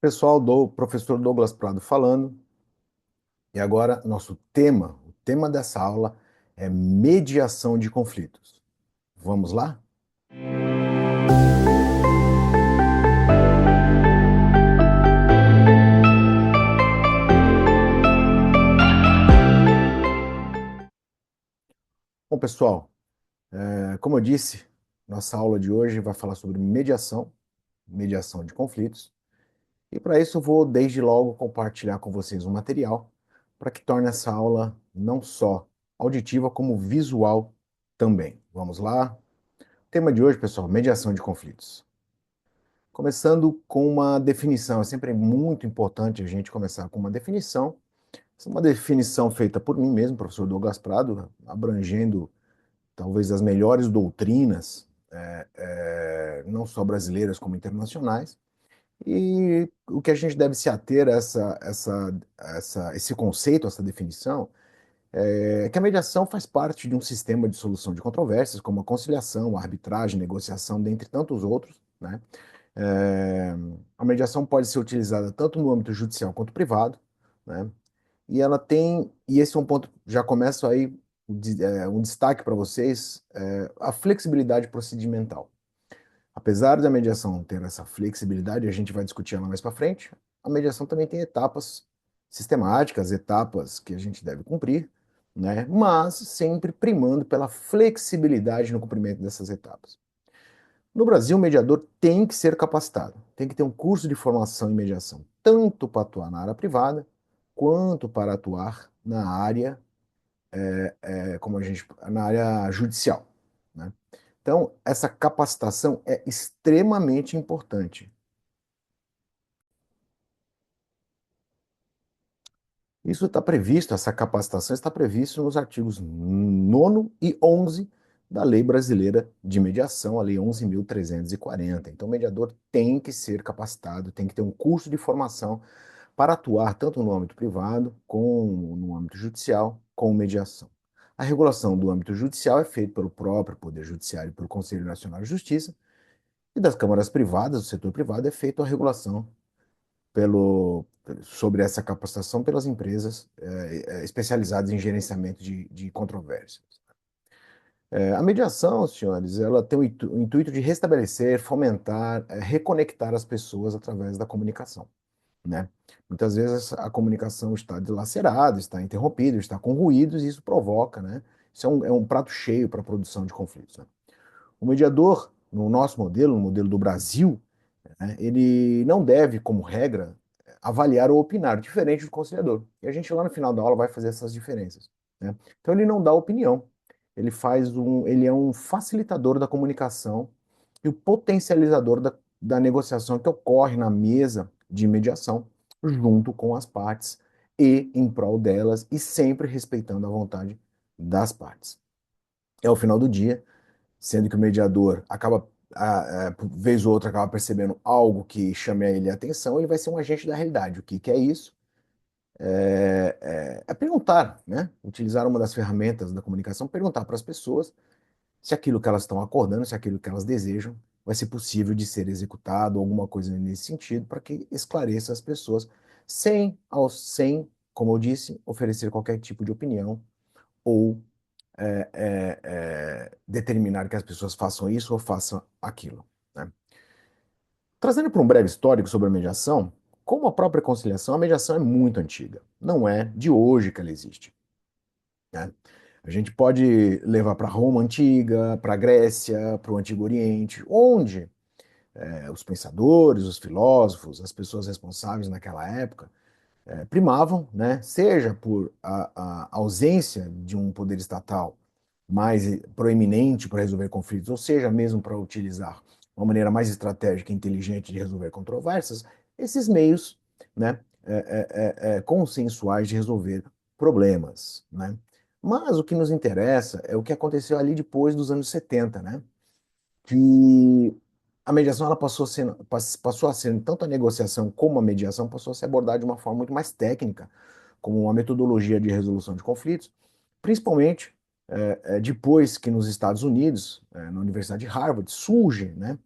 Pessoal, do professor Douglas Prado falando, e agora o tema dessa aula é mediação de conflitos. Vamos lá? Bom, pessoal, como eu disse, nossa aula de hoje vai falar sobre mediação de conflitos, e para isso eu vou desde logo compartilhar com vocês um material para que torne essa aula não só auditiva, como visual também. Vamos lá? Tema de hoje, pessoal, mediação de conflitos. Começando com uma definição, é sempre muito importante a gente começar com uma definição. Essa é uma definição feita por mim mesmo, professor Douglas Prado, abrangendo talvez as melhores doutrinas, não só brasileiras como internacionais. E o que a gente deve se ater a esse conceito, essa definição, é que a mediação faz parte de um sistema de solução de controvérsias, como a conciliação, a arbitragem, negociação, dentre tantos outros, né? É, a mediação pode ser utilizada tanto no âmbito judicial quanto privado, né? E esse é um ponto, já começo aí um destaque para vocês, a flexibilidade procedimental. Apesar da mediação ter essa flexibilidade, a gente vai discutir ela mais para frente, a mediação também tem etapas sistemáticas, etapas que a gente deve cumprir, né? Mas sempre primando pela flexibilidade no cumprimento dessas etapas. No Brasil, o mediador tem que ser capacitado, tem que ter um curso de formação em mediação, tanto para atuar na área privada, quanto para atuar na área, na área judicial, né? Então, essa capacitação é extremamente importante. Isso está previsto, essa capacitação está previsto nos artigos 9º e 11 da Lei Brasileira de Mediação, a Lei 11.340. Então, o mediador tem que ser capacitado, tem que ter um curso de formação para atuar tanto no âmbito privado como no âmbito judicial com mediação. A regulação do âmbito judicial é feita pelo próprio Poder Judiciário e pelo Conselho Nacional de Justiça, e das câmaras privadas, do setor privado, é feita a regulação sobre essa capacitação pelas empresas especializadas em gerenciamento de controvérsias. A mediação, senhores, ela tem o intuito de restabelecer, fomentar, reconectar as pessoas através da comunicação, né? Muitas vezes a comunicação está dilacerada, está interrompida, está com ruídos, e isso provoca, né? Isso é um prato cheio para a produção de conflitos, né? O mediador, no nosso modelo, no modelo do Brasil, né, ele não deve, como regra, avaliar ou opinar, diferente do conciliador. E a gente lá no final da aula vai fazer essas diferenças, né? Então ele não dá opinião, ele é um facilitador da comunicação e o potencializador da negociação que ocorre na mesa de mediação, junto com as partes e em prol delas, e sempre respeitando a vontade das partes. É ao final do dia, sendo que o mediador acaba, por vez ou outra, acaba percebendo algo que chame a ele a atenção, ele vai ser um agente da realidade. O que, que é isso? É perguntar, né? Utilizar uma das ferramentas da comunicação, perguntar para as pessoas se aquilo que elas estão acordando, se aquilo que elas desejam, vai ser possível de ser executado, alguma coisa nesse sentido, para que esclareça as pessoas, sem, como eu disse, oferecer qualquer tipo de opinião ou determinar que as pessoas façam isso ou façam aquilo, né? Trazendo para um breve histórico sobre a mediação, como a própria conciliação, a mediação é muito antiga. Não é de hoje que ela existe, né? A gente pode levar para Roma antiga, para a Grécia, para o Antigo Oriente, onde os pensadores, os filósofos, as pessoas responsáveis naquela época primavam, né, seja por a ausência de um poder estatal mais proeminente para resolver conflitos, ou seja, mesmo para utilizar uma maneira mais estratégica e inteligente de resolver controvérsias, esses meios, né, consensuais de resolver problemas, né? Mas o que nos interessa é o que aconteceu ali depois dos anos 70, né? Que a mediação ela passou a ser, tanto a negociação como a mediação passou a ser abordada de uma forma muito mais técnica, como uma metodologia de resolução de conflitos, principalmente depois que nos Estados Unidos, na Universidade de Harvard, surge, né,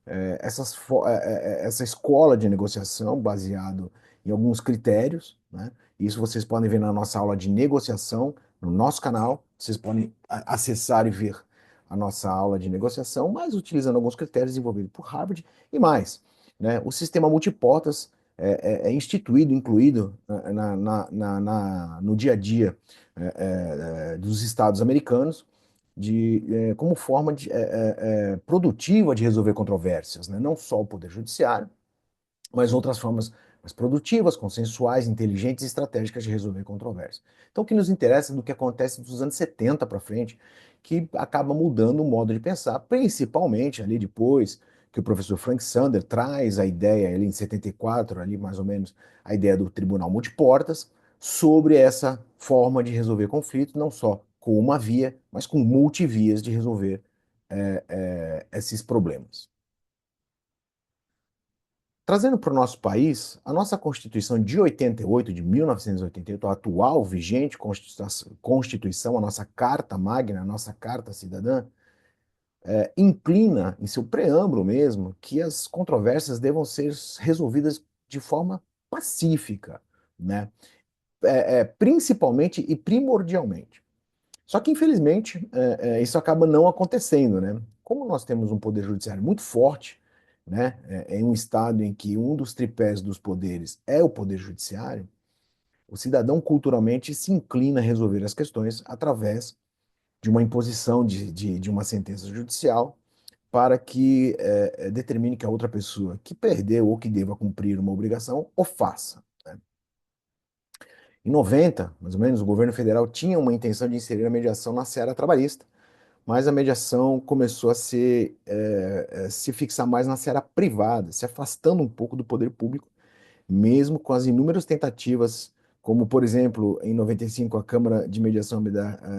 essa escola de negociação baseado em alguns critérios, né? Isso vocês podem ver na nossa aula de negociação, no nosso canal. Vocês podem acessar e ver a nossa aula de negociação, mas utilizando alguns critérios desenvolvidos por Harvard e mais, né? O sistema multiportas é instituído, incluído no dia a dia dos estados americanos como forma produtiva de resolver controvérsias, né? Não só o Poder Judiciário, mas outras formas mais produtivas, consensuais, inteligentes e estratégicas de resolver controvérsias. Então, o que nos interessa é do que acontece dos anos 70 para frente, que acaba mudando o modo de pensar, principalmente ali depois que o professor Frank Sander traz a ideia, ali em 74, ali mais ou menos, a ideia do tribunal multiportas, sobre essa forma de resolver conflitos, não só com uma via, mas com multivias de resolver esses problemas. Trazendo para o nosso país, a nossa Constituição de 88, de 1988, a atual vigente Constituição, a nossa Carta Magna, a nossa Carta Cidadã, inclina em seu preâmbulo mesmo que as controvérsias devam ser resolvidas de forma pacífica, né? Principalmente e primordialmente. Só que, infelizmente, isso acaba não acontecendo, né? Como nós temos um poder judiciário muito forte, né, em um estado em que um dos tripés dos poderes é o poder judiciário, o cidadão culturalmente se inclina a resolver as questões através de uma imposição de uma sentença judicial para que determine que a outra pessoa que perdeu ou que deva cumprir uma obrigação o faça. Né? Em 90, mais ou menos, o governo federal tinha uma intenção de inserir a mediação na seara trabalhista, mas a mediação começou a se fixar mais na seara privada, se afastando um pouco do poder público, mesmo com as inúmeras tentativas, como, por exemplo, em 95, a Câmara de Mediação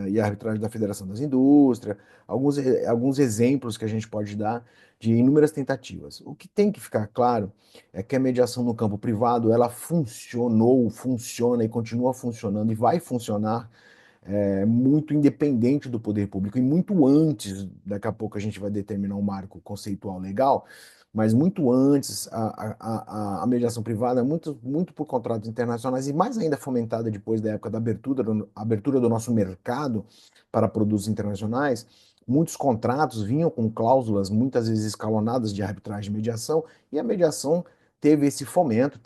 e Arbitragem da Federação das Indústrias, alguns exemplos que a gente pode dar de inúmeras tentativas. O que tem que ficar claro é que a mediação no campo privado, ela funcionou, funciona e continua funcionando e vai funcionar muito independente do poder público e muito antes, daqui a pouco a gente vai determinar um marco conceitual legal, mas muito antes a mediação privada, muito por contratos internacionais e mais ainda fomentada depois da época da abertura do nosso mercado para produtos internacionais, muitos contratos vinham com cláusulas muitas vezes escalonadas de arbitragem e mediação, e a mediação teve esse fomento,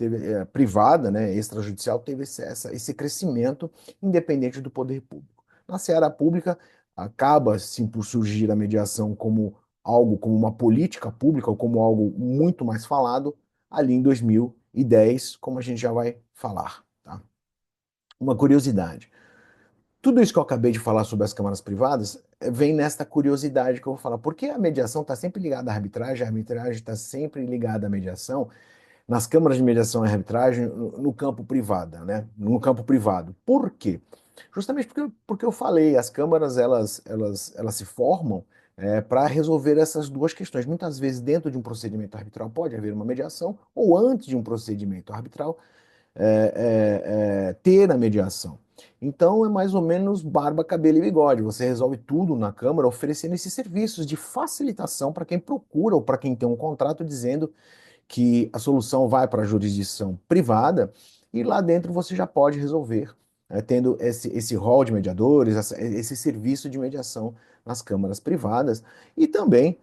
privada, né, extrajudicial, teve esse crescimento independente do poder público. Na seara pública, acaba-se por surgir a mediação como algo, como uma política pública, ou como algo muito mais falado, ali em 2010, como a gente já vai falar. Tá? Uma curiosidade. Tudo isso que eu acabei de falar sobre as câmaras privadas vem nesta curiosidade que eu vou falar. Por que a mediação está sempre ligada à arbitragem, a arbitragem está sempre ligada à mediação? Nas câmaras de mediação e arbitragem no campo privado, né? No campo privado. Por quê? Justamente porque eu falei, as câmaras elas se formam para resolver essas duas questões. Muitas vezes, dentro de um procedimento arbitral, pode haver uma mediação, ou antes de um procedimento arbitral, ter a mediação. Então é mais ou menos barba, cabelo e bigode. Você resolve tudo na Câmara oferecendo esses serviços de facilitação para quem procura ou para quem tem um contrato dizendo que a solução vai para a jurisdição privada e lá dentro você já pode resolver, tendo esse rol de mediadores, esse serviço de mediação nas câmaras privadas e também,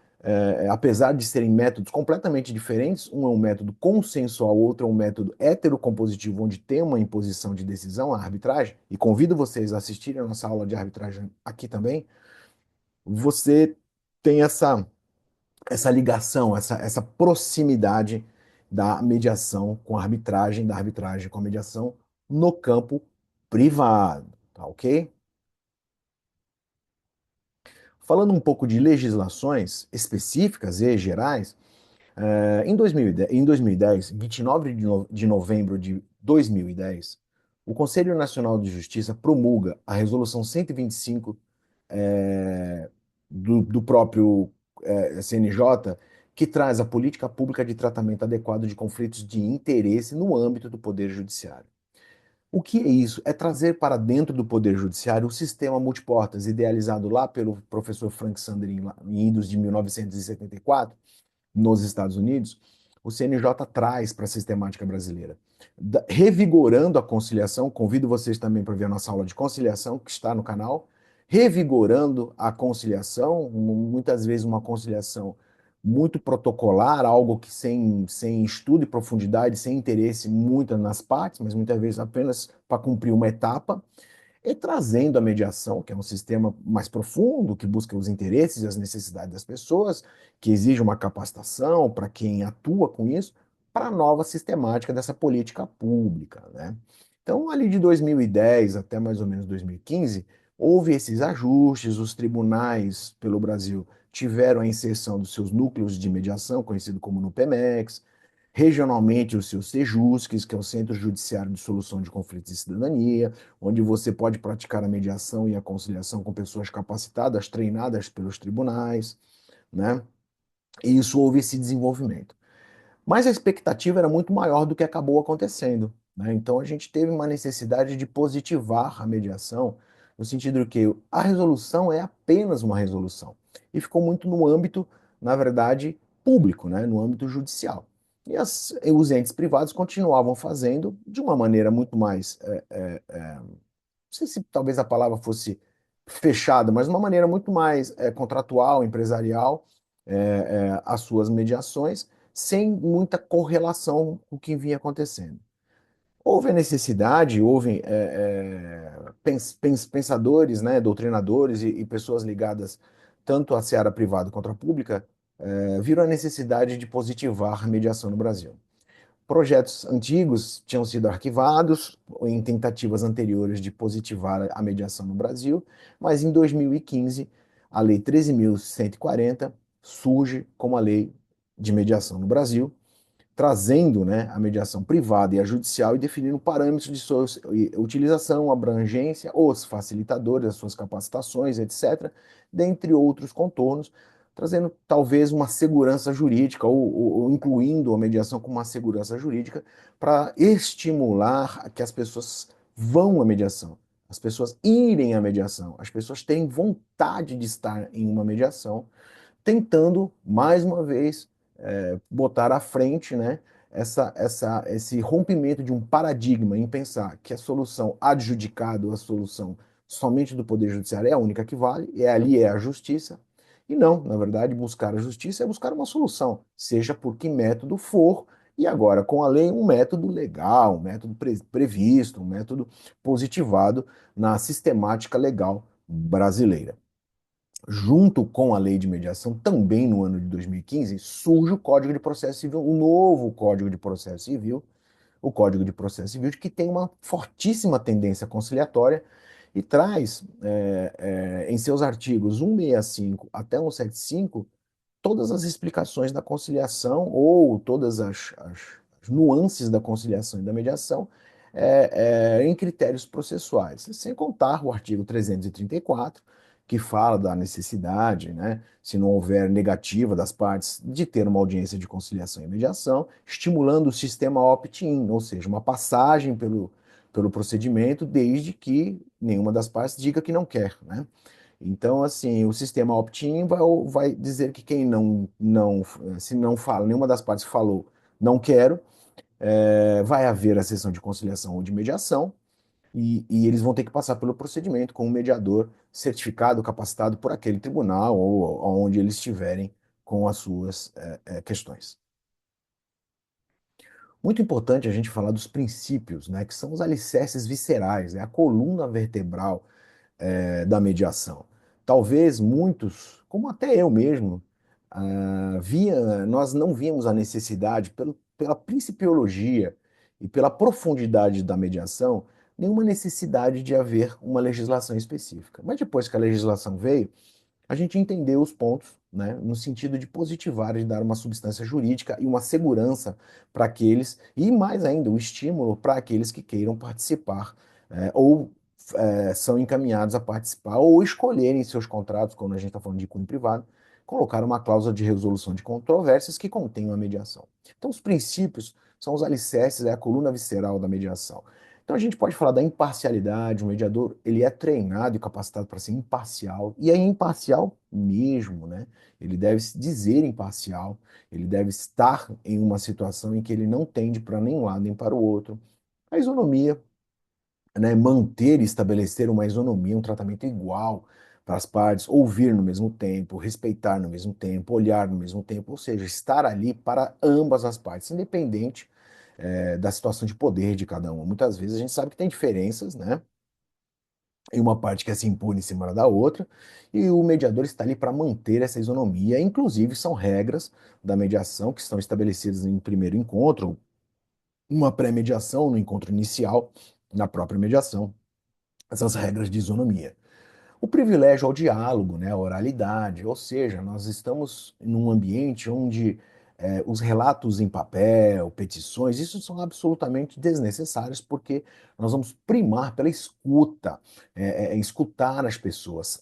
apesar de serem métodos completamente diferentes, um é um método consensual, outro é um método heterocompositivo, onde tem uma imposição de decisão, a arbitragem, e convido vocês a assistirem a nossa aula de arbitragem aqui também, você tem essa ligação, essa proximidade da mediação com a arbitragem, da arbitragem com a mediação no campo privado, tá ok? Falando um pouco de legislações específicas e gerais, em 2010, 29 de novembro de 2010, o Conselho Nacional de Justiça promulga a Resolução 125 do próprio CNJ, que traz a política pública de tratamento adequado de conflitos de interesse no âmbito do Poder Judiciário. O que é isso? É trazer para dentro do Poder Judiciário o sistema multiportas, idealizado lá pelo professor Frank Sander em idos de 1974, nos Estados Unidos, o CNJ traz para a sistemática brasileira, revigorando a conciliação. Convido vocês também para ver a nossa aula de conciliação, que está no canal, revigorando a conciliação, muitas vezes uma conciliação muito protocolar, algo que sem estudo e profundidade, sem interesse muito nas partes, mas muitas vezes apenas para cumprir uma etapa, e trazendo a mediação, que é um sistema mais profundo, que busca os interesses e as necessidades das pessoas, que exige uma capacitação para quem atua com isso, para a nova sistemática dessa política pública, né? Então, ali de 2010 até mais ou menos 2015, houve esses ajustes, os tribunais pelo Brasil tiveram a inserção dos seus núcleos de mediação, conhecido como NUPEMEX, regionalmente os seus SEJUSCs, que é o Centro Judiciário de Solução de Conflitos de Cidadania, onde você pode praticar a mediação e a conciliação com pessoas capacitadas, treinadas pelos tribunais, né? E isso houve esse desenvolvimento. Mas a expectativa era muito maior do que acabou acontecendo, né? Então a gente teve uma necessidade de positivar a mediação, no sentido de que a resolução é apenas uma resolução. E ficou muito no âmbito, na verdade, público, né? No âmbito judicial. E os entes privados continuavam fazendo de uma maneira muito mais não sei se talvez a palavra fosse fechada, mas de uma maneira muito mais contratual, empresarial, as suas mediações, sem muita correlação com o que vinha acontecendo. Houve a necessidade, houve pensadores, né, doutrinadores e pessoas ligadas tanto à seara privada quanto à pública, viram a necessidade de positivar a mediação no Brasil. Projetos antigos tinham sido arquivados em tentativas anteriores de positivar a mediação no Brasil, mas em 2015, a Lei 13.140 surge como a lei de mediação no Brasil, trazendo, né, a mediação privada e a judicial e definindo parâmetros de sua utilização, abrangência, os facilitadores, as suas capacitações, etc., dentre outros contornos, trazendo talvez uma segurança jurídica ou incluindo a mediação com uma segurança jurídica para estimular que as pessoas vão à mediação, as pessoas irem à mediação, as pessoas terem vontade de estar em uma mediação, tentando, mais uma vez, botar à frente, né, esse rompimento de um paradigma em pensar que a solução adjudicada, a solução somente do Poder Judiciário é a única que vale, e ali é a justiça, e não, na verdade, buscar a justiça é buscar uma solução, seja por que método for, e agora com a lei um método legal, um método previsto, um método positivado na sistemática legal brasileira. Junto com a lei de mediação, também no ano de 2015, surge o Código de Processo Civil, o novo Código de Processo Civil, o Código de Processo Civil, que tem uma fortíssima tendência conciliatória e traz em seus artigos 165 até 175 todas as explicações da conciliação ou todas as nuances da conciliação e da mediação em critérios processuais, sem contar o artigo 334, que fala da necessidade, né, se não houver negativa das partes, de ter uma audiência de conciliação e mediação, estimulando o sistema opt-in, ou seja, uma passagem pelo procedimento, desde que nenhuma das partes diga que não quer, né? Então, assim, o sistema opt-in vai dizer que quem se não fala, nenhuma das partes falou, não quero, vai haver a sessão de conciliação ou de mediação, e eles vão ter que passar pelo procedimento com um mediador certificado, capacitado por aquele tribunal ou onde eles estiverem com as suas questões. Muito importante a gente falar dos princípios, né, que são os alicerces viscerais, é a coluna vertebral da mediação. Talvez muitos, como até eu mesmo, nós não víamos a necessidade, pela principiologia e pela profundidade da mediação, nenhuma necessidade de haver uma legislação específica. Mas depois que a legislação veio, a gente entendeu os pontos, né, no sentido de positivar, de dar uma substância jurídica e uma segurança para aqueles, e mais ainda, o estímulo para aqueles que queiram participar, ou são encaminhados a participar, ou escolherem seus contratos, quando a gente está falando de cunho privado, colocar uma cláusula de resolução de controvérsias que contém uma mediação. Então, os princípios são os alicerces, é a coluna visceral da mediação. Então a gente pode falar da imparcialidade, o mediador, ele é treinado e capacitado para ser imparcial, e é imparcial mesmo, né? Ele deve se dizer imparcial, ele deve estar em uma situação em que ele não tende para nenhum lado nem para o outro. A isonomia, né, manter e estabelecer uma isonomia, um tratamento igual para as partes, ouvir no mesmo tempo, respeitar no mesmo tempo, olhar no mesmo tempo, ou seja, estar ali para ambas as partes, independente da situação de poder de cada uma. Muitas vezes a gente sabe que tem diferenças, né? E uma parte quer se impor em cima da outra, e o mediador está ali para manter essa isonomia. Inclusive, são regras da mediação que estão estabelecidas em primeiro encontro, uma pré-mediação no encontro inicial, na própria mediação, essas regras de isonomia. O privilégio ao diálogo, né, a oralidade, ou seja, nós estamos num ambiente onde os relatos em papel, petições, isso são absolutamente desnecessários, porque nós vamos primar pela escuta, escutar as pessoas,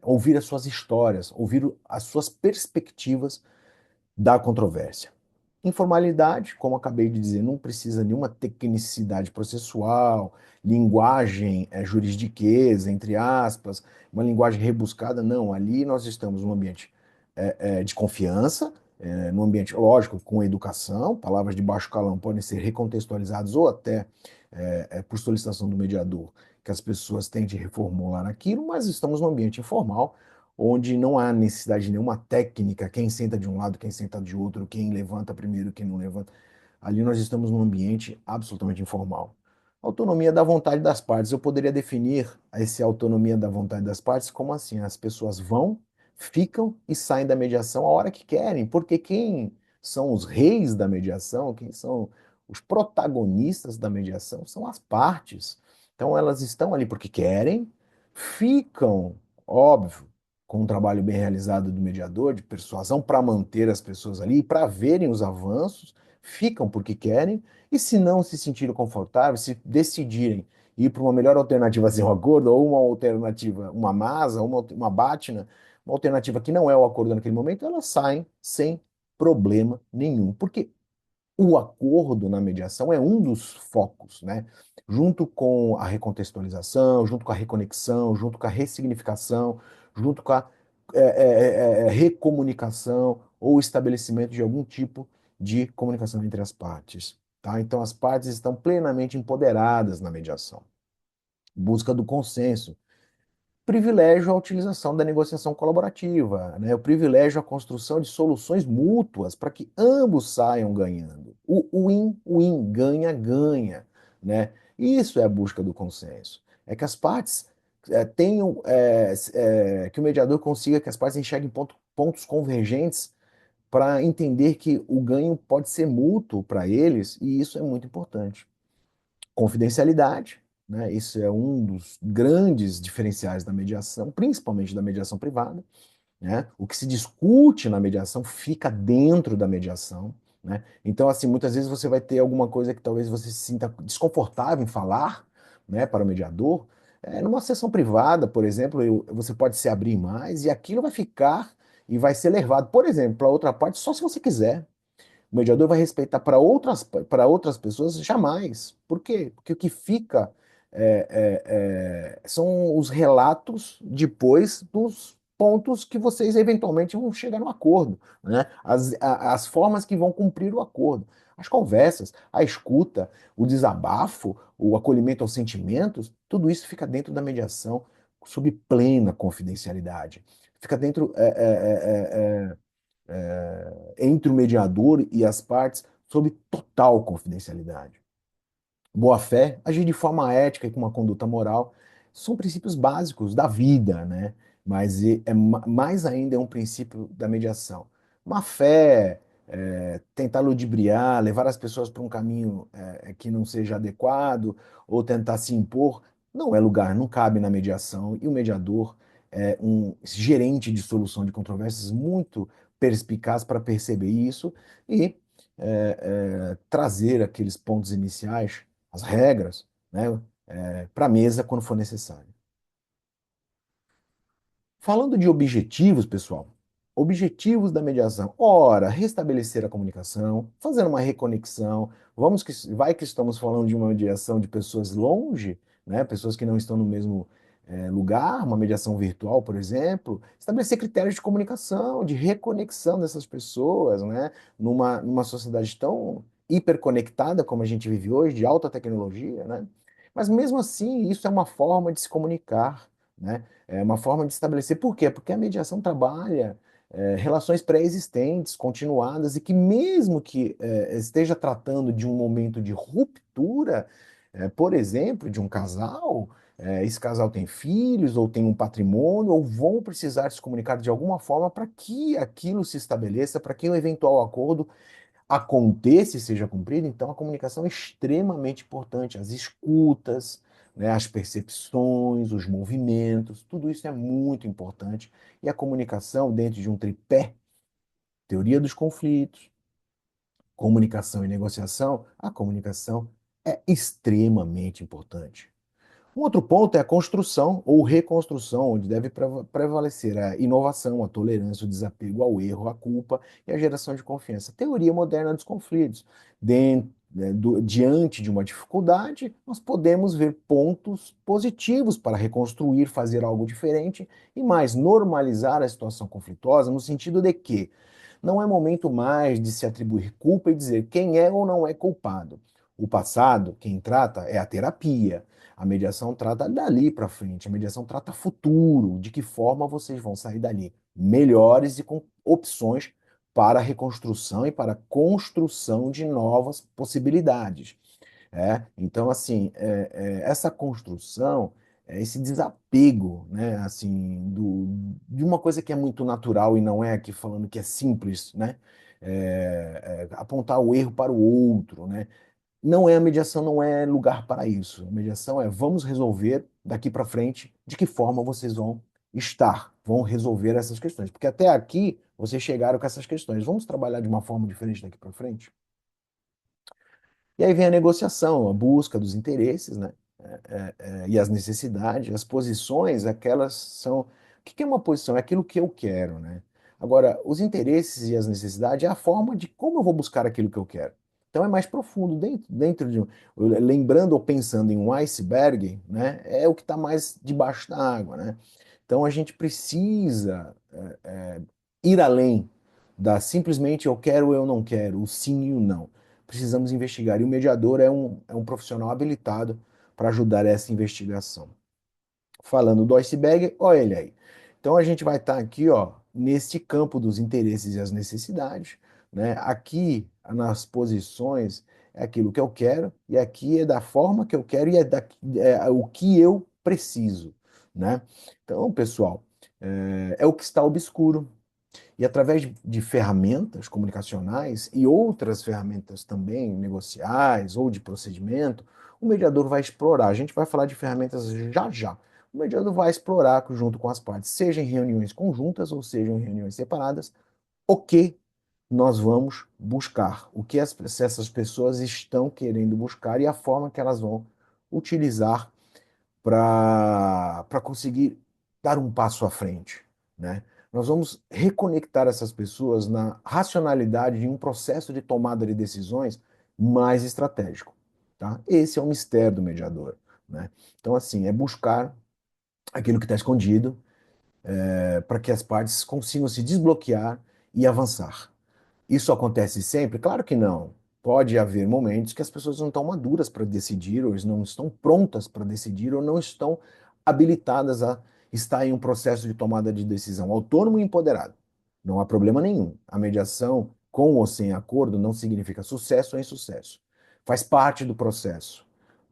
ouvir as suas histórias, ouvir as suas perspectivas da controvérsia. Informalidade, como acabei de dizer, não precisa de nenhuma tecnicidade processual, linguagem juridiquesa, entre aspas, uma linguagem rebuscada, não. Ali nós estamos num ambiente de confiança, num ambiente, lógico, com educação, palavras de baixo calão podem ser recontextualizadas ou até por solicitação do mediador, que as pessoas tentem reformular aquilo, mas estamos num ambiente informal, onde não há necessidade de nenhuma técnica, quem senta de um lado, quem senta de outro, quem levanta primeiro, quem não levanta. Ali nós estamos num ambiente absolutamente informal. Autonomia da vontade das partes. Eu poderia definir essa autonomia da vontade das partes como assim: as pessoas vão, ficam e saem da mediação a hora que querem, porque quem são os reis da mediação, quem são os protagonistas da mediação, são as partes. Então elas estão ali porque querem, ficam, óbvio, com um trabalho bem realizado do mediador, de persuasão, para manter as pessoas ali e para verem os avanços, ficam porque querem, e se não se sentirem confortáveis, se decidirem ir para uma melhor alternativa sem o acordo, ou uma alternativa, uma masa, uma BATNA, uma alternativa que não é o acordo naquele momento, elas saem sem problema nenhum. Porque o acordo na mediação é um dos focos, né? Junto com a recontextualização, junto com a reconexão, junto com a ressignificação, junto com a recomunicação ou estabelecimento de algum tipo de comunicação entre as partes, tá? Então as partes estão plenamente empoderadas na mediação. Busca do consenso, privilégio à utilização da negociação colaborativa, né? O privilégio à construção de soluções mútuas para que ambos saiam ganhando. O win-win, ganha-ganha, né? Isso é a busca do consenso. É que as partes tenham, que o mediador consiga que as partes enxerguem pontos convergentes para entender que o ganho pode ser mútuo para eles, e isso é muito importante. Confidencialidade, né? Isso é um dos grandes diferenciais da mediação, principalmente da mediação privada, né? O que se discute na mediação fica dentro da mediação, né? Então, assim, muitas vezes você vai ter alguma coisa que talvez você se sinta desconfortável em falar, né, para o mediador. Numa sessão privada, por exemplo, você pode se abrir mais e aquilo vai ficar e vai ser levado, por exemplo, para outra parte só se você quiser. O mediador vai respeitar para outras pessoas jamais. Por quê? Porque o que fica são os relatos depois dos pontos que vocês eventualmente vão chegar no acordo, né? As formas que vão cumprir o acordo. As conversas, a escuta, o desabafo, o acolhimento aos sentimentos, tudo isso fica dentro da mediação sob plena confidencialidade. Fica dentro entre o mediador e as partes sob total confidencialidade. Boa-fé, agir de forma ética e com uma conduta moral são princípios básicos da vida, né? Mas mais ainda é um princípio da mediação. Má-fé, tentar ludibriar, levar as pessoas para um caminho que não seja adequado ou tentar se impor, não é lugar, não cabe na mediação. E o mediador é um gerente de solução de controvérsias muito perspicaz para perceber isso e trazer aqueles pontos iniciais, as regras, né, para a mesa quando for necessário. Falando de objetivos, pessoal, Objetivos da mediação. Ora, restabelecer a comunicação, fazer uma reconexão. Vai que estamos falando de uma mediação de pessoas longe, né? Pessoas que não estão no mesmo lugar, uma mediação virtual, por exemplo. Estabelecer critérios de comunicação, de reconexão dessas pessoas, né? Numa sociedade tão hiperconectada como a gente vive hoje, de alta tecnologia, né? Mas mesmo assim, isso é uma forma de se comunicar, né? É uma forma de estabelecer. Por quê? Porque a mediação trabalha relações pré-existentes, continuadas, e que mesmo que esteja tratando de um momento de ruptura, por exemplo, de um casal, esse casal tem filhos, ou tem um patrimônio, ou vão precisar se comunicar de alguma forma para que aquilo se estabeleça, para que um eventual acordo aconteça e seja cumprido. Então, a comunicação é extremamente importante, as escutas, né, as percepções, os movimentos, tudo isso é muito importante. E a comunicação, dentro de um tripé, teoria dos conflitos, comunicação e negociação, a comunicação é extremamente importante. Um outro ponto é a construção ou reconstrução, onde deve prevalecer a inovação, a tolerância, o desapego ao erro, a culpa e a geração de confiança. Teoria moderna dos conflitos. Diante de uma dificuldade, nós podemos ver pontos positivos para reconstruir, fazer algo diferente e mais, normalizar a situação conflituosa, no sentido de que não é momento mais de se atribuir culpa e dizer quem é ou não é culpado. O passado, quem trata, é a terapia. A mediação trata dali para frente, a mediação trata futuro, de que forma vocês vão sair dali, melhores e com opções para a reconstrução e para a construção de novas possibilidades. Então, assim, essa construção, esse desapego, né, assim, de uma coisa que é muito natural e não é aqui falando que é simples, né, apontar o erro para o outro, né, não é a mediação, não é lugar para isso. A mediação é vamos resolver daqui para frente de que forma vocês vão estar, vão resolver essas questões. Porque até aqui vocês chegaram com essas questões. Vamos trabalhar de uma forma diferente daqui para frente? E aí vem a negociação, a busca dos interesses, né? E as necessidades, as posições, aquelas são. O que é uma posição? É aquilo que eu quero, né? Agora, os interesses e as necessidades é a forma de como eu vou buscar aquilo que eu quero. Então é mais profundo, dentro de. Lembrando ou pensando em um iceberg, né? É o que está mais debaixo da água, né? Então a gente precisa ir além da simplesmente eu quero ou eu não quero, o sim e o não. Precisamos investigar. E o mediador é um profissional habilitado para ajudar essa investigação. Falando do iceberg, olha ele aí. Então a gente vai estar aqui, ó, neste campo dos interesses e as necessidades, né? Aqui nas posições é aquilo que eu quero e aqui é da forma que eu quero e é o que eu preciso, né? Então, pessoal, é o que está obscuro, e através de ferramentas comunicacionais e outras ferramentas também negociais ou de procedimento, o mediador vai explorar. A gente vai falar de ferramentas já já. O mediador vai explorar junto com as partes, seja em reuniões conjuntas ou seja em reuniões separadas, o que nós vamos buscar, o que essas pessoas estão querendo buscar e a forma que elas vão utilizar para conseguir dar um passo à frente, né? Nós vamos reconectar essas pessoas na racionalidade de um processo de tomada de decisões mais estratégico, tá? Esse é o mistério do mediador, né? Então, assim, é buscar aquilo que está escondido, para que as partes consigam se desbloquear e avançar. Isso acontece sempre? Claro que não. Pode haver momentos que as pessoas não estão maduras para decidir, ou não estão prontas para decidir, ou não estão habilitadas a estar em um processo de tomada de decisão autônomo e empoderado. Não há problema nenhum. A mediação, com ou sem acordo, não significa sucesso ou insucesso. Faz parte do processo.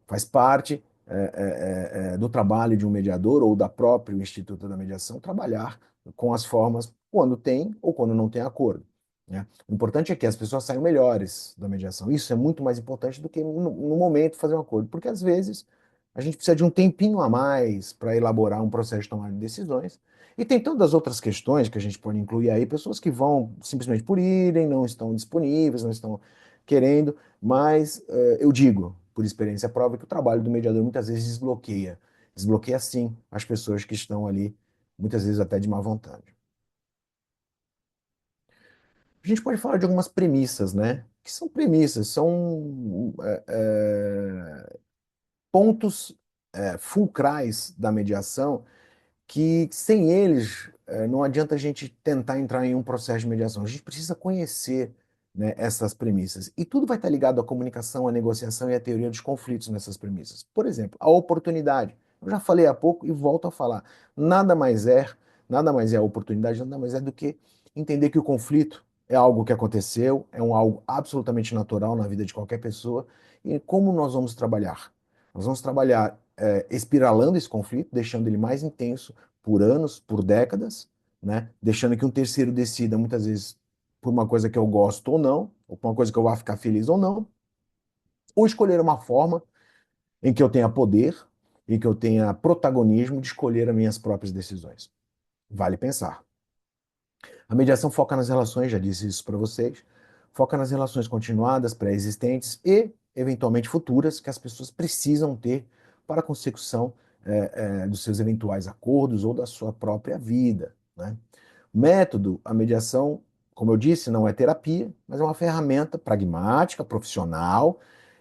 Faz parte do trabalho de um mediador ou da própria Instituto da Mediação trabalhar com as formas quando tem ou quando não tem acordo, né? O importante é que as pessoas saiam melhores da mediação. Isso é muito mais importante do que no momento fazer um acordo, porque às vezes a gente precisa de um tempinho a mais para elaborar um processo de tomada de decisões. E tem todas as outras questões que a gente pode incluir aí, pessoas que vão simplesmente por irem, não estão disponíveis, não estão querendo, mas eu digo, por experiência própria, que o trabalho do mediador muitas vezes desbloqueia. Desbloqueia sim as pessoas que estão ali, muitas vezes até de má vontade. A gente pode falar de algumas premissas, né? Que são premissas, são pontos fulcrais da mediação que sem eles não adianta a gente tentar entrar em um processo de mediação. A gente precisa conhecer, né, essas premissas. E tudo vai estar ligado à comunicação, à negociação e à teoria dos conflitos nessas premissas. Por exemplo, a oportunidade. Eu já falei há pouco e volto a falar. Nada mais é, nada mais é a oportunidade, nada mais é do que entender que o conflito é algo que aconteceu, é algo absolutamente natural na vida de qualquer pessoa. E como nós vamos trabalhar? Nós vamos trabalhar espiralando esse conflito, deixando ele mais intenso por anos, por décadas, né? Deixando que um terceiro decida, muitas vezes, por uma coisa que eu gosto ou não, ou por uma coisa que eu vá ficar feliz ou não, ou escolher uma forma em que eu tenha poder e que eu tenha protagonismo de escolher as minhas próprias decisões. Vale pensar. A mediação foca nas relações, já disse isso para vocês, foca nas relações continuadas, pré-existentes e, eventualmente, futuras que as pessoas precisam ter para a consecução dos seus eventuais acordos ou da sua própria vida, né? Método, a mediação, como eu disse, não é terapia, mas é uma ferramenta pragmática, profissional,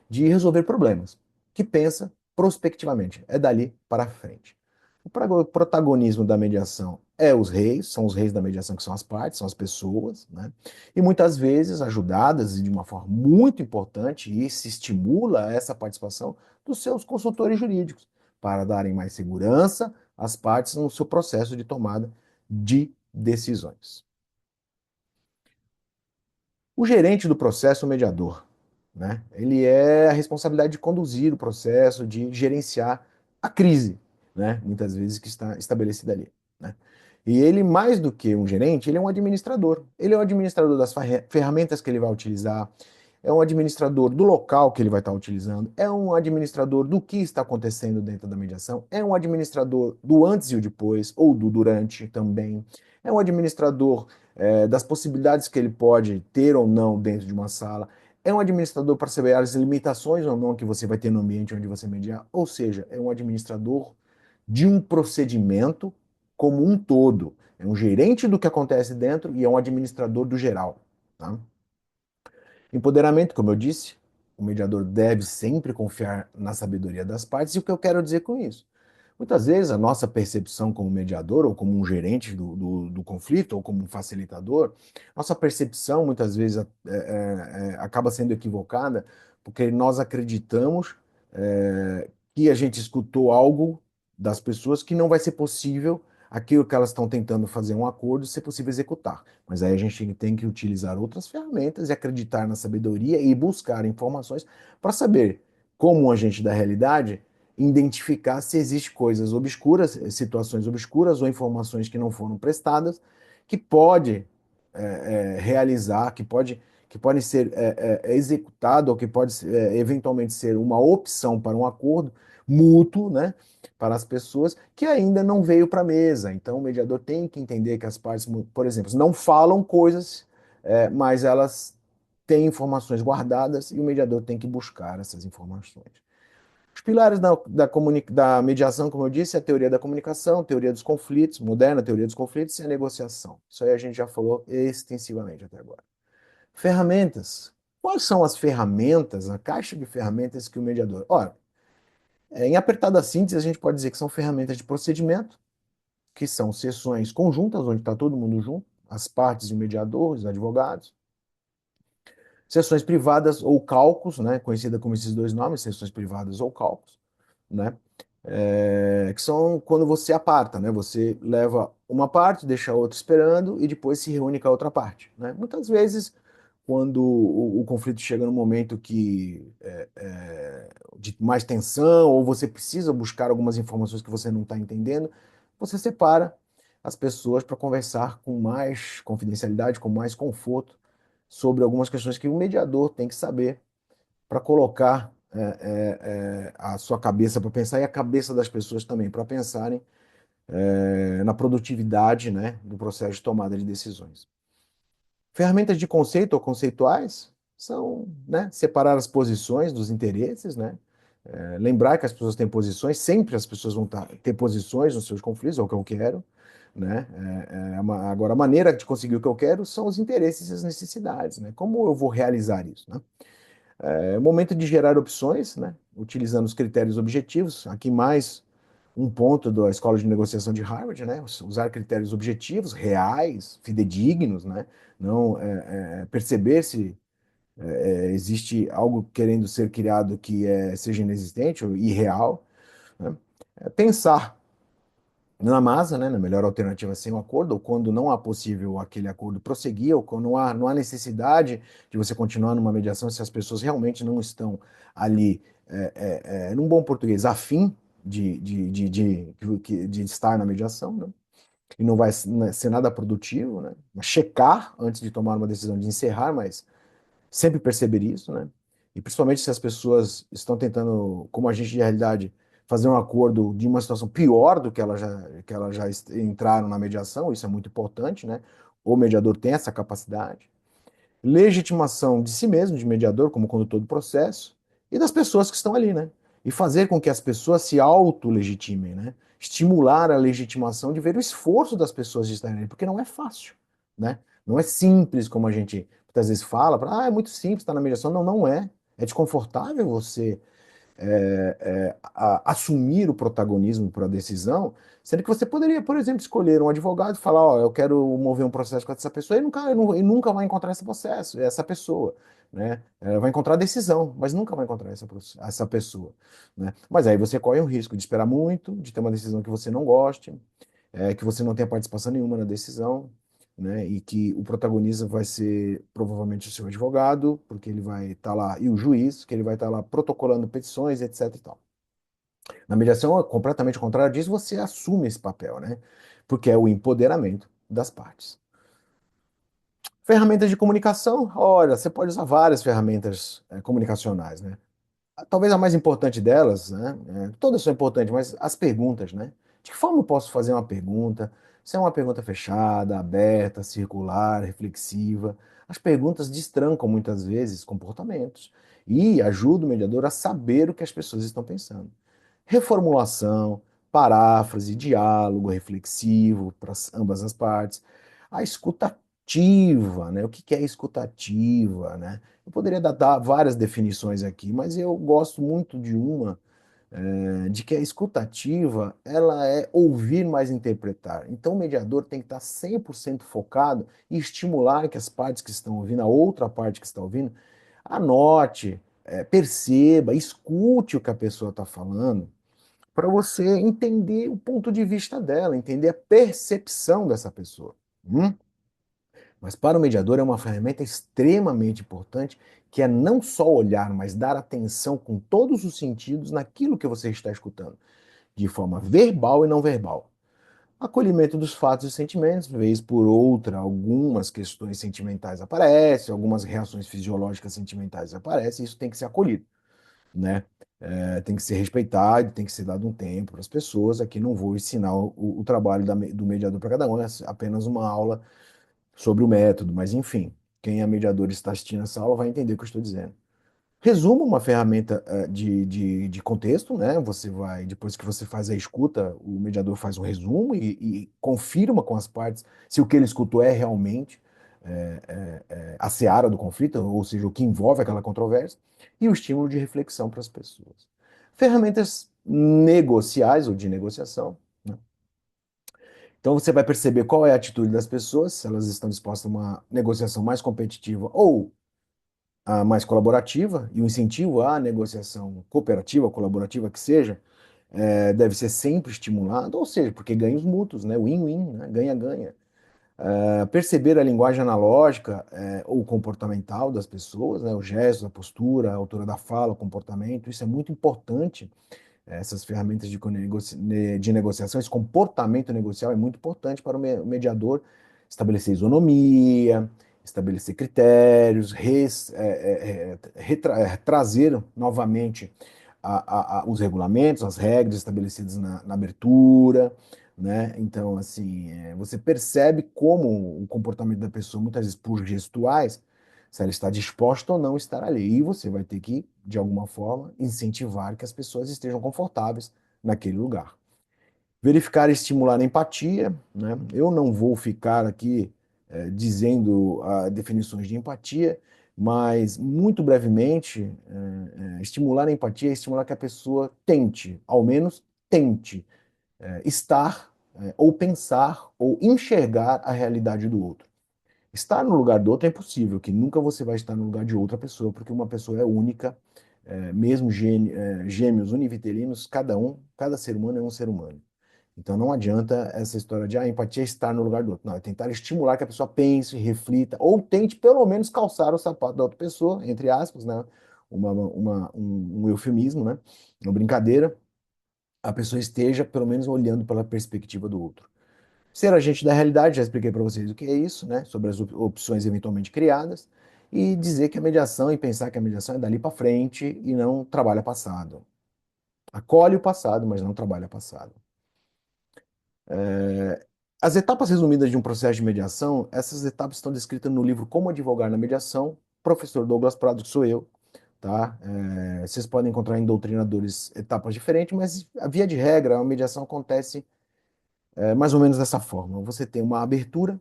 de resolver problemas, que pensa prospectivamente, é dali para frente. O protagonismo da mediação é os reis, são os reis da mediação que são as partes, são as pessoas, né? E muitas vezes ajudadas e de uma forma muito importante, e se estimula essa participação dos seus consultores jurídicos, para darem mais segurança às partes no seu processo de tomada de decisões. O gerente do processo, o mediador, né? Ele é a responsabilidade de conduzir o processo, de gerenciar a crise, né? Muitas vezes que está estabelecida ali, né? E ele, mais do que um gerente, ele é um administrador. Ele é um administrador das ferramentas que ele vai utilizar, é um administrador do local que ele vai estar utilizando, é um administrador do que está acontecendo dentro da mediação, é um administrador do antes e o depois, ou do durante também, é um administrador das possibilidades que ele pode ter ou não dentro de uma sala, é um administrador para saber as limitações ou não que você vai ter no ambiente onde você mediar, ou seja, é um administrador de um procedimento como um todo, é um gerente do que acontece dentro e é um administrador do geral, tá? Empoderamento, como eu disse, o mediador deve sempre confiar na sabedoria das partes. E o que eu quero dizer com isso? Muitas vezes a nossa percepção como mediador, ou como um gerente do conflito, ou como um facilitador, nossa percepção muitas vezes acaba sendo equivocada, porque nós acreditamos que a gente escutou algo das pessoas que não vai ser possível aquilo que elas estão tentando fazer um acordo ser possível executar. Mas aí a gente tem que utilizar outras ferramentas e acreditar na sabedoria e buscar informações para saber, como um agente da realidade, identificar se existem coisas obscuras, situações obscuras ou informações que não foram prestadas, que pode realizar, que podem ser executado ou que pode eventualmente ser uma opção para um acordo mútuo, né, para as pessoas que ainda não veio para a mesa. Então, o mediador tem que entender que as partes, por exemplo, não falam coisas, mas elas têm informações guardadas e o mediador tem que buscar essas informações. Os pilares da mediação, como eu disse, é a teoria da comunicação, a teoria dos conflitos, moderna teoria dos conflitos e a negociação. Isso aí a gente já falou extensivamente até agora. Ferramentas. Quais são as ferramentas, a caixa de ferramentas que o mediador... Ora, em apertada síntese, a gente pode dizer que são ferramentas de procedimento, que são sessões conjuntas, onde está todo mundo junto, as partes e o mediador, os advogados. Sessões privadas ou caucos, né, conhecida como esses dois nomes, sessões privadas ou caucos, né, que são quando você aparta, né, você leva uma parte, deixa a outra esperando e depois se reúne com a outra parte, né. Muitas vezes, quando o conflito chega no momento de mais tensão ou você precisa buscar algumas informações que você não está entendendo, você separa as pessoas para conversar com mais confidencialidade, com mais conforto sobre algumas questões que o mediador tem que saber para colocar a sua cabeça para pensar e a cabeça das pessoas também para pensarem na produtividade, né, do processo de tomada de decisões. Ferramentas de conceito ou conceituais são, né, separar as posições dos interesses, né, lembrar que as pessoas têm posições, sempre as pessoas vão ter posições nos seus conflitos, é o que eu quero, né? Agora, a maneira de conseguir o que eu quero são os interesses e as necessidades, né? Como eu vou realizar isso, né? É o momento de gerar opções, né? Utilizando os critérios objetivos. Aqui mais um ponto da Escola de Negociação de Harvard, né? Usar critérios objetivos, reais, fidedignos, né? Não perceber se existe algo querendo ser criado que seja inexistente ou irreal, né? Pensar na masa, né, na melhor alternativa sem um acordo, ou quando não há possível aquele acordo prosseguir, ou quando não há necessidade de você continuar numa mediação se as pessoas realmente não estão ali, num bom português, afim de estar na mediação, né? E não vai ser nada produtivo, né? Checar antes de tomar uma decisão de encerrar, mas sempre perceber isso, né? E principalmente se as pessoas estão tentando, como a gente de realidade, fazer um acordo de uma situação pior do que elas já entraram na mediação, isso é muito importante, né? O mediador tem essa capacidade. Legitimação de si mesmo, de mediador, como condutor do processo, e das pessoas que estão ali, né? E fazer com que as pessoas se auto-legitimem, né? Estimular a legitimação de ver o esforço das pessoas de estarem ali, porque não é fácil, né? Não é simples como a gente muitas vezes fala, é muito simples estar na mediação. Não, não é. É desconfortável você assumir o protagonismo para a decisão, sendo que você poderia, por exemplo, escolher um advogado e falar, ó, eu quero mover um processo com essa pessoa, e nunca vai encontrar esse processo, essa pessoa, né? Vai encontrar a decisão, mas nunca vai encontrar essa pessoa, né? Mas aí você corre o risco de esperar muito, de ter uma decisão que você não goste, que você não tenha participação nenhuma na decisão, né? E que o protagonista vai ser provavelmente o seu advogado, porque ele vai estar lá, e o juiz, que ele vai estar lá protocolando petições, etc e tal. Na mediação, é completamente ao contrário disso, você assume esse papel, né? Porque é o empoderamento das partes. Ferramentas de comunicação, olha, você pode usar várias ferramentas comunicacionais, né? Talvez a mais importante delas, né? Todas são importantes, mas as perguntas, né? De que forma eu posso fazer uma pergunta? Se é uma pergunta fechada, aberta, circular, reflexiva. As perguntas destrancam muitas vezes comportamentos e ajudam o mediador a saber o que as pessoas estão pensando. Reformulação, paráfrase, diálogo reflexivo para ambas as partes. A escutativa, né? O que é escutativa, né? Eu poderia dar várias definições aqui, mas eu gosto muito de uma, de que a escutativa, ela é ouvir mais interpretar. Então, o mediador tem que estar 100% focado e estimular que as partes que estão ouvindo, a outra parte que está ouvindo, anote, perceba, escute o que a pessoa está falando, para você entender o ponto de vista dela, entender a percepção dessa pessoa. Hum? Mas para o mediador é uma ferramenta extremamente importante, que é não só olhar, mas dar atenção com todos os sentidos naquilo que você está escutando, de forma verbal e não verbal. Acolhimento dos fatos e sentimentos, vez por outra, algumas questões sentimentais aparecem, algumas reações fisiológicas sentimentais aparecem, isso tem que ser acolhido, né? Tem que ser respeitado, tem que ser dado um tempo para as pessoas. Aqui não vou ensinar o trabalho do mediador para cada um, é apenas uma aula sobre o método, mas enfim, quem é mediador e está assistindo essa aula vai entender o que eu estou dizendo. Resumo, uma ferramenta de contexto, né? Você vai, depois que você faz a escuta, o mediador faz um resumo e confirma com as partes se o que ele escutou é realmente a seara do conflito, ou seja, o que envolve aquela controvérsia, e o estímulo de reflexão para as pessoas. Ferramentas negociais ou de negociação, né? Então você vai perceber qual é a atitude das pessoas, se elas estão dispostas a uma negociação mais competitiva ou a mais colaborativa, e o incentivo à negociação cooperativa, colaborativa que seja, deve ser sempre estimulado, ou seja, porque ganhos mútuos, né? Win-win, né? Ganha-ganha. Perceber a linguagem analógica ou comportamental das pessoas, né? O gesto, a postura, a altura da fala, o comportamento, isso é muito importante. Essas ferramentas de negociação, esse comportamento negocial é muito importante para o mediador estabelecer isonomia, estabelecer critérios, trazer novamente os regulamentos, as regras estabelecidas na abertura, né? Então, assim, você percebe como o comportamento da pessoa, muitas vezes por gestuais, se ela está disposta ou não a estar ali. E você vai ter que, de alguma forma, incentivar que as pessoas estejam confortáveis naquele lugar. Verificar e estimular a empatia, né? Eu não vou ficar aqui dizendo definições de empatia, mas muito brevemente, estimular a empatia é estimular que a pessoa tente, ao menos tente, estar, ou pensar, ou enxergar a realidade do outro. Estar no lugar do outro é impossível, que nunca você vai estar no lugar de outra pessoa, porque uma pessoa é única, mesmo gêmeos univitelinos, cada ser humano é um ser humano. Então não adianta essa história de empatia é estar no lugar do outro. Não, é tentar estimular que a pessoa pense, reflita, ou tente pelo menos calçar o sapato da outra pessoa, entre aspas, né? Um eufemismo, né? Uma brincadeira, a pessoa esteja pelo menos olhando pela perspectiva do outro. Ser agente da realidade, já expliquei para vocês o que é isso, né? Sobre as opções eventualmente criadas, e dizer que a mediação e pensar que a mediação é dali para frente e não trabalha passado. Acolhe o passado, mas não trabalha passado. As etapas resumidas de um processo de mediação, essas etapas estão descritas no livro Como Advogar na Mediação, professor Douglas Prado, que sou eu, tá? Vocês podem encontrar em doutrinadores etapas diferentes, mas a via de regra, a mediação acontece mais ou menos dessa forma. Você tem uma abertura,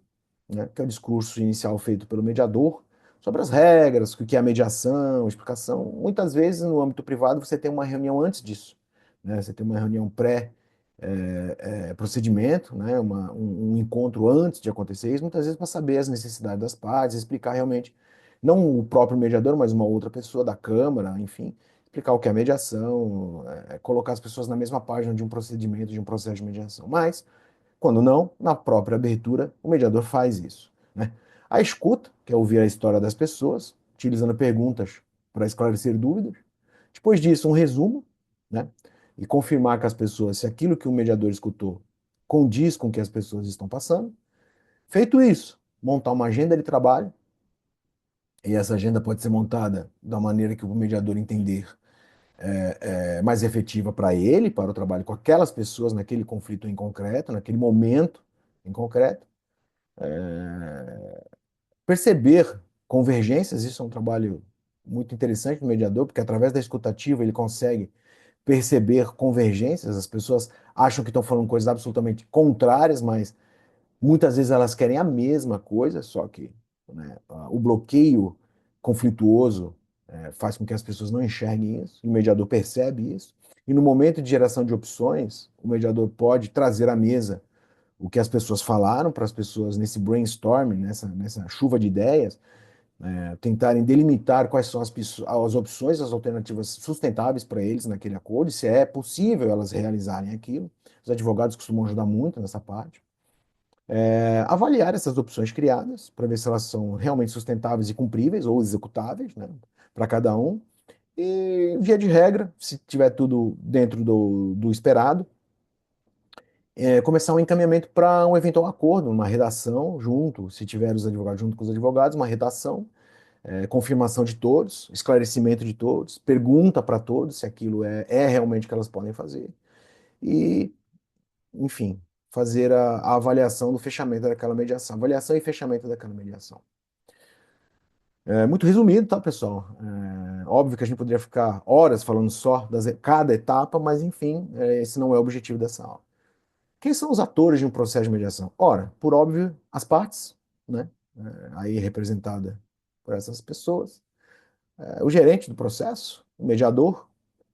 né, que é o discurso inicial feito pelo mediador, sobre as regras, o que é a mediação, explicação. Muitas vezes, no âmbito privado, você tem uma reunião antes disso, né? Você tem uma reunião pré-procedimento, né? Um encontro antes de acontecer isso, muitas vezes para saber as necessidades das partes, explicar realmente, não o próprio mediador, mas uma outra pessoa da Câmara, enfim, explicar o que é mediação, colocar as pessoas na mesma página de um procedimento, de um processo de mediação. Mas quando não, na própria abertura, o mediador faz isso, né? A escuta, que é ouvir a história das pessoas, utilizando perguntas para esclarecer dúvidas. Depois disso, um resumo, né? E confirmar com as pessoas se aquilo que o mediador escutou condiz com o que as pessoas estão passando. Feito isso, montar uma agenda de trabalho, e essa agenda pode ser montada da maneira que o mediador entender mais efetiva para ele, para o trabalho com aquelas pessoas naquele conflito em concreto, naquele momento em concreto. Perceber convergências, isso é um trabalho muito interessante do mediador, porque através da escutativa ele consegue perceber convergências. As pessoas acham que estão falando coisas absolutamente contrárias, mas muitas vezes elas querem a mesma coisa, só que, né, o bloqueio conflituoso faz com que as pessoas não enxerguem isso, e o mediador percebe isso. E no momento de geração de opções, o mediador pode trazer à mesa o que as pessoas falaram para as pessoas nesse brainstorming, nessa chuva de ideias, tentarem delimitar quais são as opções, as alternativas sustentáveis para eles naquele acordo, e se é possível elas realizarem aquilo. Os advogados costumam ajudar muito nessa parte. Avaliar essas opções criadas para ver se elas são realmente sustentáveis e cumpríveis ou executáveis, né, para cada um. E, via de regra, se tiver tudo dentro do esperado, começar um encaminhamento para um eventual acordo, uma redação junto, se tiver os advogados junto com os advogados, uma redação, confirmação de todos, esclarecimento de todos, pergunta para todos se aquilo é realmente o que elas podem fazer. E, enfim, fazer a avaliação do fechamento daquela mediação. Avaliação e fechamento daquela mediação. Muito resumido, tá, pessoal? Óbvio que a gente poderia ficar horas falando só de cada etapa, mas enfim, esse não é o objetivo dessa aula. Quem são os atores de um processo de mediação? Ora, por óbvio, as partes, né? Aí representada por essas pessoas, o gerente do processo, o mediador,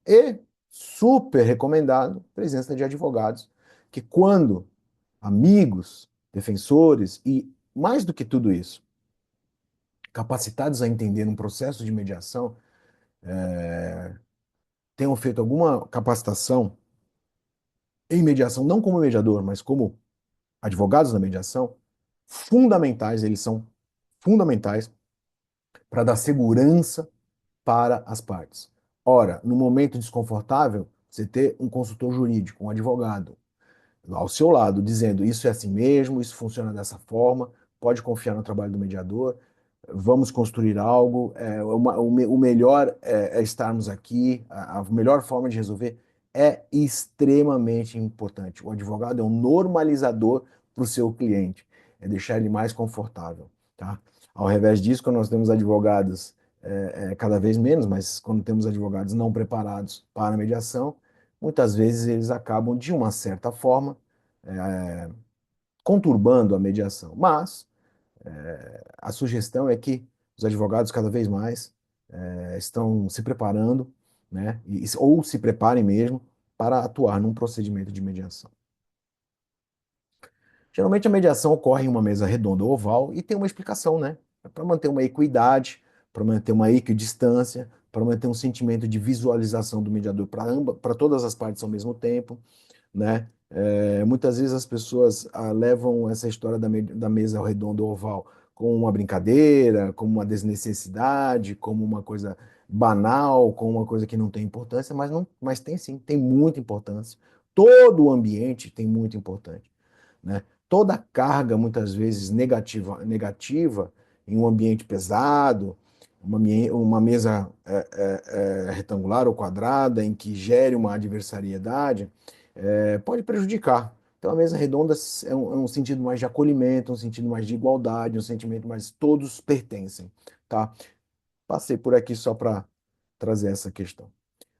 e super recomendado a presença de advogados, que quando amigos, defensores e, mais do que tudo isso, capacitados a entender um processo de mediação, tenham feito alguma capacitação em mediação, não como mediador, mas como advogados da mediação, fundamentais, eles são fundamentais para dar segurança para as partes. Ora, no momento desconfortável, você ter um consultor jurídico, um advogado, ao seu lado, dizendo isso é assim mesmo, isso funciona dessa forma, pode confiar no trabalho do mediador, vamos construir algo, o melhor é estarmos aqui, a melhor forma de resolver é extremamente importante. O advogado é um normalizador para o seu cliente, é deixar ele mais confortável, tá? Ao revés disso, quando nós temos advogados cada vez menos, mas quando temos advogados não preparados para a mediação, muitas vezes eles acabam, de uma certa forma, conturbando a mediação. Mas a sugestão é que os advogados cada vez mais estão se preparando, né, ou se preparem mesmo para atuar num procedimento de mediação. Geralmente a mediação ocorre em uma mesa redonda ou oval e tem uma explicação, né? Para manter uma equidade, para manter uma equidistância, para manter um sentimento de visualização do mediador para todas as partes ao mesmo tempo, né? Muitas vezes as pessoas levam essa história da mesa redonda ou oval como uma brincadeira, como uma desnecessidade, como uma coisa banal, como uma coisa que não tem importância, mas não, mas tem sim, tem muita importância. Todo o ambiente tem muita importância, né? Toda carga, muitas vezes negativa em um ambiente pesado, uma mesa retangular ou quadrada, em que gere uma adversariedade, pode prejudicar. Então, a mesa redonda é um sentido mais de acolhimento, um sentido mais de igualdade, um sentimento mais todos pertencem, tá? Passei por aqui só para trazer essa questão.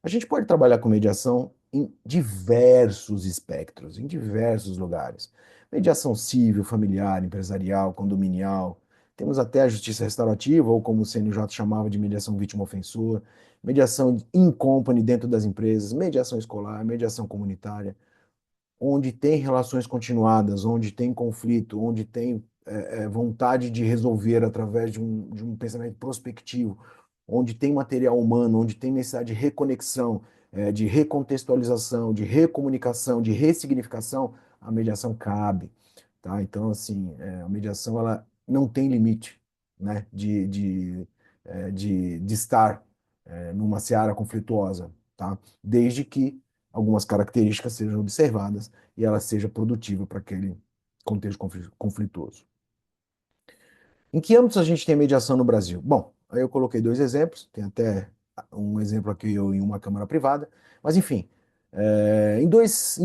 A gente pode trabalhar com mediação em diversos espectros, em diversos lugares. Mediação civil, familiar, empresarial, condominial. Temos até a justiça restaurativa, ou como o CNJ chamava de mediação vítima-ofensor, mediação in company dentro das empresas, mediação escolar, mediação comunitária, onde tem relações continuadas, onde tem conflito, onde tem vontade de resolver através de um pensamento prospectivo, onde tem material humano, onde tem necessidade de reconexão, de recontextualização, de recomunicação, de ressignificação, a mediação cabe, tá? Então, assim, a mediação ela não tem limite, né, de estar numa seara conflituosa, tá? Desde que algumas características sejam observadas e ela seja produtiva para aquele contexto conflituoso. Em que âmbitos a gente tem mediação no Brasil? Bom, aí eu coloquei dois exemplos, tem até um exemplo aqui eu em uma câmara privada, mas enfim, em dois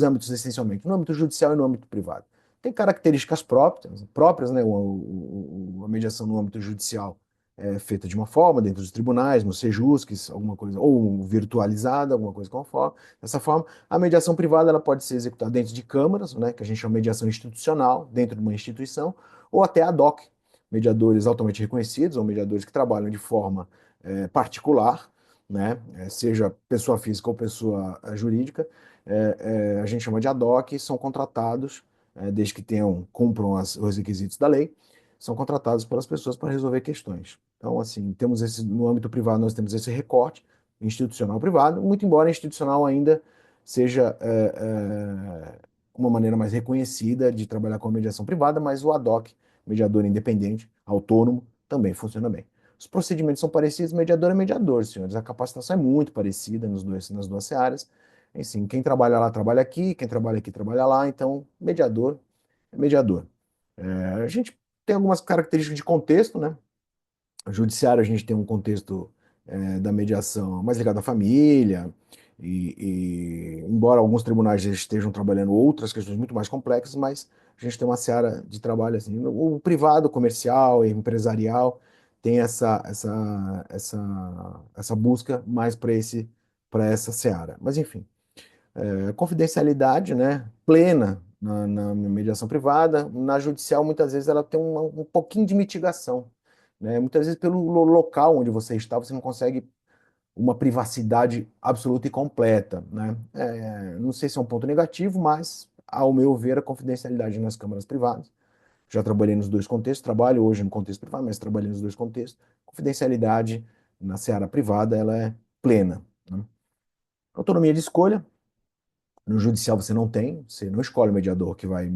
âmbitos essencialmente, no âmbito judicial e no âmbito privado. Tem características próprias, né? A mediação no âmbito judicial é feita de uma forma, dentro dos tribunais, no Sejusques, alguma coisa, ou virtualizada, alguma coisa conforme. Dessa forma, a mediação privada ela pode ser executada dentro de câmaras, né? Que a gente chama de mediação institucional, dentro de uma instituição, ou até ad hoc, mediadores altamente reconhecidos, ou mediadores que trabalham de forma particular, né, seja pessoa física ou pessoa jurídica, a gente chama de ad hoc, são contratados, desde que cumpram os requisitos da lei, são contratados pelas pessoas para resolver questões. Então, assim, no âmbito privado nós temos esse recorte institucional privado, muito embora institucional ainda seja uma maneira mais reconhecida de trabalhar com a mediação privada, mas o ad hoc, mediador independente, autônomo, também funciona bem. Os procedimentos são parecidos, mediador é mediador, senhores. A capacitação é muito parecida nas duas searas. Assim, quem trabalha lá trabalha aqui, quem trabalha aqui trabalha lá, então mediador é mediador. A gente tem algumas características de contexto, né? O judiciário, a gente tem um contexto da mediação mais ligado à família, embora alguns tribunais já estejam trabalhando outras questões muito mais complexas, mas a gente tem uma seara de trabalho assim. O privado, comercial e empresarial tem essa busca mais para essa seara. Mas, enfim, confidencialidade, né, plena na mediação privada. Na judicial, muitas vezes, ela tem um pouquinho de mitigação, né? Muitas vezes, pelo local onde você está, você não consegue uma privacidade absoluta e completa, né? Não sei se é um ponto negativo, mas, ao meu ver, a confidencialidade nas câmaras privadas. Já trabalhei nos dois contextos, trabalho hoje no contexto privado, mas trabalhei nos dois contextos. Confidencialidade na seara privada, ela é plena, né? Autonomia de escolha. No judicial você não escolhe o mediador que vai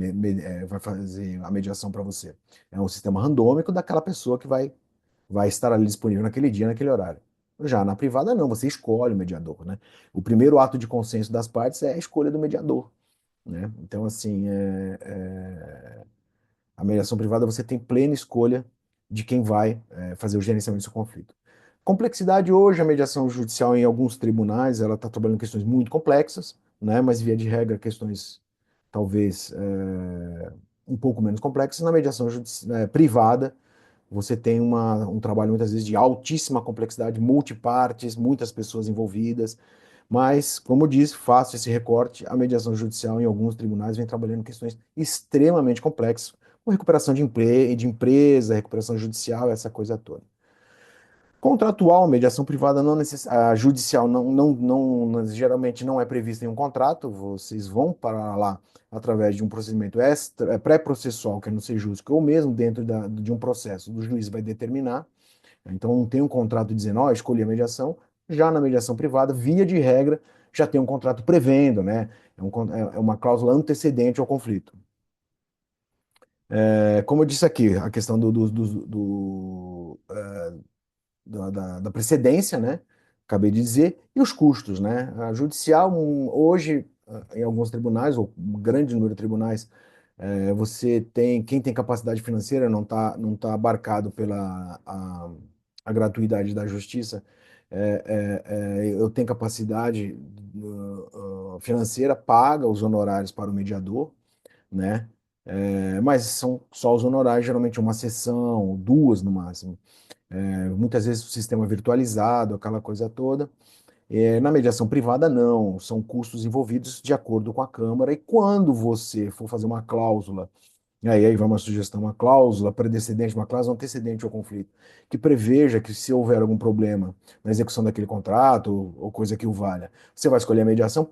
fazer a mediação para você. É um sistema randômico daquela pessoa que vai estar ali disponível naquele dia, naquele horário. Já na privada, não, você escolhe o mediador, né? O primeiro ato de consenso das partes é a escolha do mediador, né? Então, assim, a mediação privada você tem plena escolha de quem vai fazer o gerenciamento do seu conflito. Complexidade hoje, a mediação judicial em alguns tribunais, ela está trabalhando questões muito complexas, né? Mas via de regra questões talvez um pouco menos complexas. Na mediação privada, você tem um trabalho muitas vezes de altíssima complexidade, multipartes, muitas pessoas envolvidas, Mas, como eu disse, faço esse recorte, a mediação judicial em alguns tribunais vem trabalhando em questões extremamente complexas, com recuperação de empresa, recuperação judicial, essa coisa toda. Contratual, mediação privada não a judicial geralmente não é prevista em um contrato, vocês vão para lá através de um procedimento pré-processual, que é no Sejusc, ou mesmo dentro de um processo, o juiz vai determinar. Então não tem um contrato dizendo, ó, escolhi a mediação. Já na mediação privada, via de regra, já tem um contrato prevendo, né? É uma cláusula antecedente ao conflito. Como eu disse aqui, a questão da precedência, né? Acabei de dizer, e os custos, né? A judicial, hoje, em alguns tribunais, ou um grande número de tribunais, você tem, quem tem capacidade financeira não tá abarcado pela a gratuidade da justiça. Eu tenho capacidade financeira, paga os honorários para o mediador, né? Mas são só os honorários, geralmente uma sessão, duas no máximo. Muitas vezes o sistema virtualizado, aquela coisa toda. Na mediação privada, não, são custos envolvidos de acordo com a Câmara, e quando você for fazer uma cláusula, aí vai uma sugestão, uma cláusula predecedente, uma cláusula antecedente ao conflito, que preveja que se houver algum problema na execução daquele contrato, ou coisa que o valha, você vai escolher a mediação,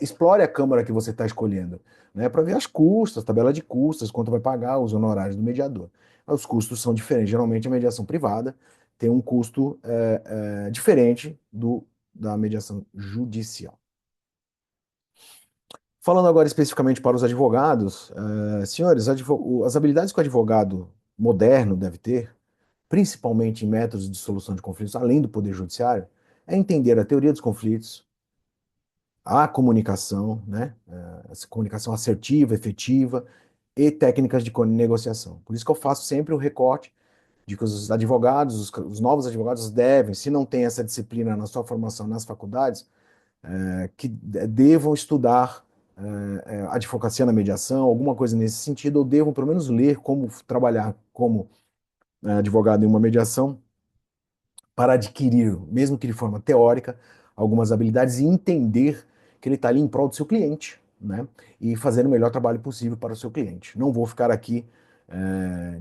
explore a Câmara que você está escolhendo, né, para ver as custas, tabela de custas, quanto vai pagar os honorários do mediador. Os custos são diferentes. Geralmente a mediação privada tem um custo diferente da mediação judicial. Falando agora especificamente para os advogados, senhores, as habilidades que o advogado moderno deve ter, principalmente em métodos de solução de conflitos, além do poder judiciário, é entender a teoria dos conflitos, a comunicação, né? Essa comunicação assertiva, efetiva e técnicas de negociação. Por isso que eu faço sempre o recorte de que os advogados, os novos advogados devem, se não tem essa disciplina na sua formação nas faculdades, que devam estudar advocacia na mediação, alguma coisa nesse sentido, ou devam pelo menos ler como trabalhar como advogado em uma mediação para adquirir, mesmo que de forma teórica, algumas habilidades e entender que ele está ali em prol do seu cliente, né? E fazer o melhor trabalho possível para o seu cliente. Não vou ficar aqui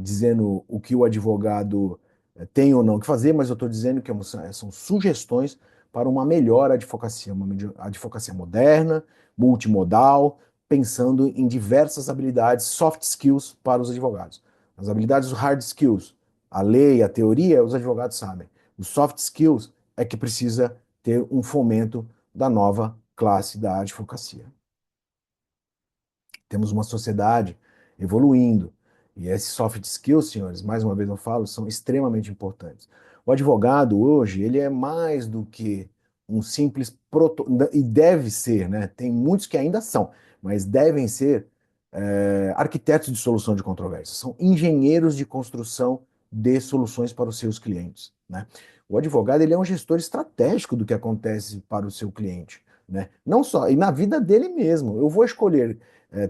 dizendo o que o advogado tem ou não que fazer, mas eu estou dizendo que são sugestões para uma melhor advocacia, uma advocacia moderna, multimodal, pensando em diversas habilidades, soft skills para os advogados. As habilidades hard skills, a lei, a teoria, os advogados sabem. Os soft skills é que precisa ter um fomento da nova classe da advocacia. Temos uma sociedade evoluindo. E esses soft skills, senhores, mais uma vez eu falo, são extremamente importantes. O advogado hoje, ele é mais do que um simples e deve ser, né? Tem muitos que ainda são, mas devem ser arquitetos de solução de controvérsias. São engenheiros de construção de soluções para os seus clientes, né? O advogado, ele é um gestor estratégico do que acontece para o seu cliente, né? Não só, e na vida dele mesmo. Eu vou escolher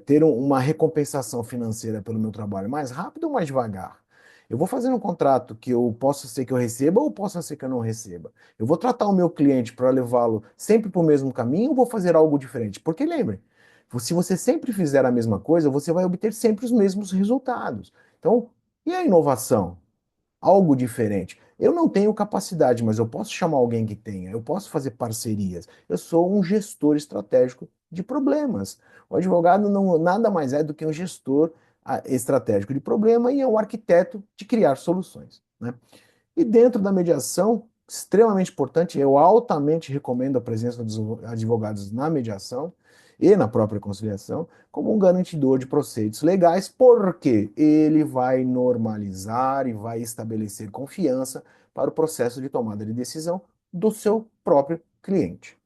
ter uma recompensação financeira pelo meu trabalho mais rápido ou mais devagar? Eu vou fazer um contrato que eu possa ser que eu receba ou possa ser que eu não receba. Eu vou tratar o meu cliente para levá-lo sempre para o mesmo caminho ou vou fazer algo diferente? Porque lembre, se você sempre fizer a mesma coisa, você vai obter sempre os mesmos resultados. Então, e a inovação? Algo diferente. Eu não tenho capacidade, mas eu posso chamar alguém que tenha, eu posso fazer parcerias. Eu sou um gestor estratégico de problemas. O advogado não nada mais é do que um gestor estratégico de problema e é um arquiteto de criar soluções, né? E dentro da mediação, extremamente importante, eu altamente recomendo a presença dos advogados na mediação e na própria conciliação como um garantidor de proceitos legais, porque ele vai normalizar e vai estabelecer confiança para o processo de tomada de decisão do seu próprio cliente.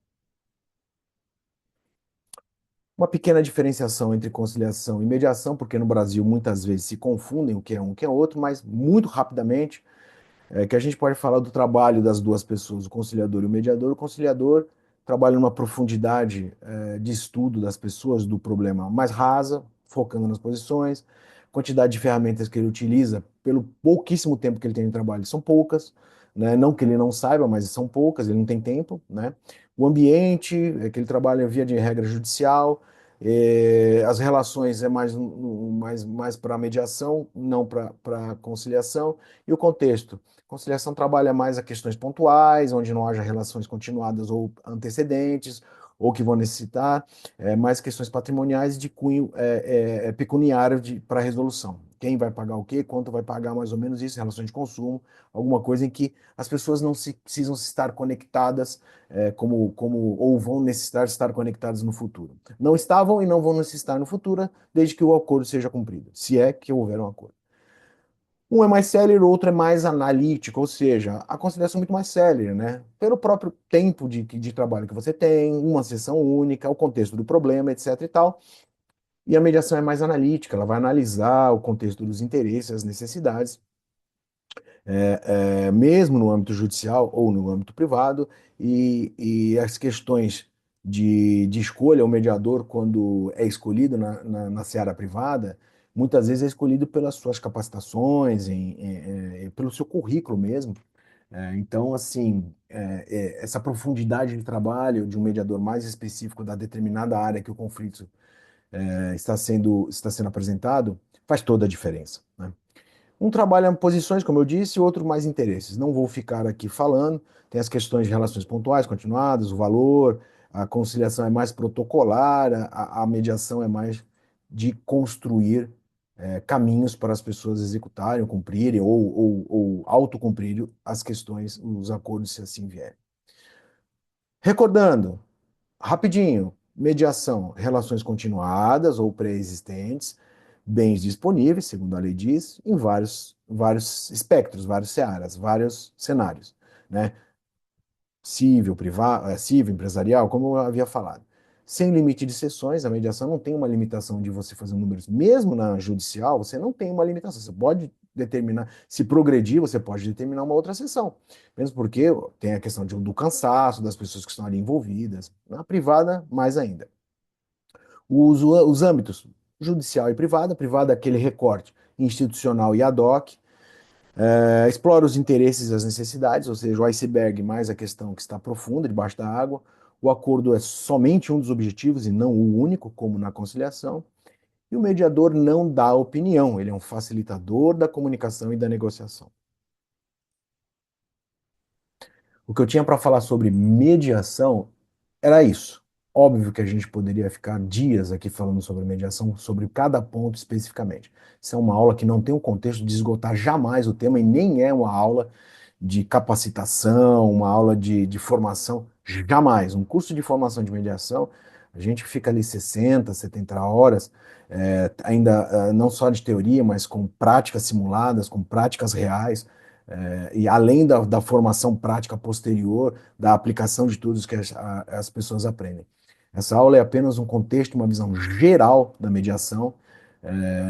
Uma pequena diferenciação entre conciliação e mediação, porque no Brasil muitas vezes se confundem o que é um e o que é outro, mas muito rapidamente que a gente pode falar do trabalho das duas pessoas, o conciliador e o mediador. O conciliador trabalha numa profundidade de estudo das pessoas do problema mais rasa, focando nas posições, quantidade de ferramentas que ele utiliza, pelo pouquíssimo tempo que ele tem de trabalho, são poucas, né? Não que ele não saiba, mas são poucas, ele não tem tempo, né? O ambiente, é que ele trabalha via de regra judicial, as relações é mais para mediação, não para conciliação, e o contexto. Conciliação trabalha mais a questões pontuais, onde não haja relações continuadas ou antecedentes, ou que vão necessitar, mais questões patrimoniais de cunho pecuniário para resolução. Quem vai pagar o quê, quanto vai pagar mais ou menos isso, relações de consumo, alguma coisa em que as pessoas não precisam estar conectadas ou vão necessitar estar conectadas no futuro. Não estavam e não vão necessitar no futuro, desde que o acordo seja cumprido, se é que houver um acordo. Um é mais célere, o outro é mais analítico, ou seja, a conciliação é muito mais célere, né? Pelo próprio tempo de trabalho que você tem, uma sessão única, o contexto do problema, etc e tal. E a mediação é mais analítica, ela vai analisar o contexto dos interesses, as necessidades, mesmo no âmbito judicial ou no âmbito privado, e as questões de escolha, o mediador, quando é escolhido na seara privada, muitas vezes é escolhido pelas suas capacitações, pelo seu currículo mesmo. Então, assim, essa profundidade de trabalho de um mediador mais específico da determinada área que o conflito está sendo apresentado faz toda a diferença, né? Um trabalha posições, como eu disse, e outro mais interesses. Não vou ficar aqui falando. Tem as questões de relações pontuais, continuadas, o valor, a conciliação é mais protocolar, a mediação é mais de construir caminhos para as pessoas executarem, cumprirem ou autocumprirem as questões, os acordos, se assim vier. Recordando, rapidinho, mediação, relações continuadas ou pré-existentes, bens disponíveis, segundo a lei diz, em vários espectros, vários searas, vários cenários, né? Civil, privado, civil, empresarial, como eu havia falado. Sem limite de sessões, a mediação não tem uma limitação de você fazer números. Mesmo na judicial, você não tem uma limitação. Você pode determinar, se progredir, você pode determinar uma outra sessão. Mesmo porque tem a questão do cansaço das pessoas que estão ali envolvidas. Na privada, mais ainda. Os âmbitos judicial e privada é aquele recorte institucional e ad hoc, explora os interesses e as necessidades, ou seja, o iceberg mais a questão que está profunda, debaixo da água. O acordo é somente um dos objetivos e não o único, como na conciliação. E o mediador não dá opinião, ele é um facilitador da comunicação e da negociação. O que eu tinha para falar sobre mediação era isso. Óbvio que a gente poderia ficar dias aqui falando sobre mediação, sobre cada ponto especificamente. Isso é uma aula que não tem um contexto de esgotar jamais o tema e nem é uma aula de capacitação, uma aula de formação, jamais. Um curso de formação de mediação, a gente fica ali 60, 70 horas, ainda não só de teoria, mas com práticas simuladas, com práticas reais, e além da formação prática posterior, da aplicação de tudo isso que as pessoas aprendem. Essa aula é apenas um contexto, uma visão geral da mediação,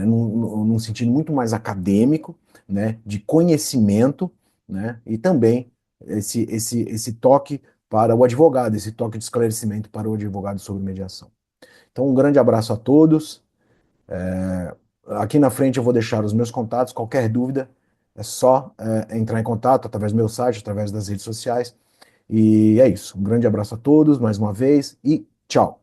num sentido muito mais acadêmico, né, de conhecimento, né, e também esse toque para o advogado, esse toque de esclarecimento para o advogado sobre mediação. Então, um grande abraço a todos. Aqui na frente eu vou deixar os meus contatos. Qualquer dúvida é só entrar em contato através do meu site, através das redes sociais. E é isso. Um grande abraço a todos mais uma vez e tchau.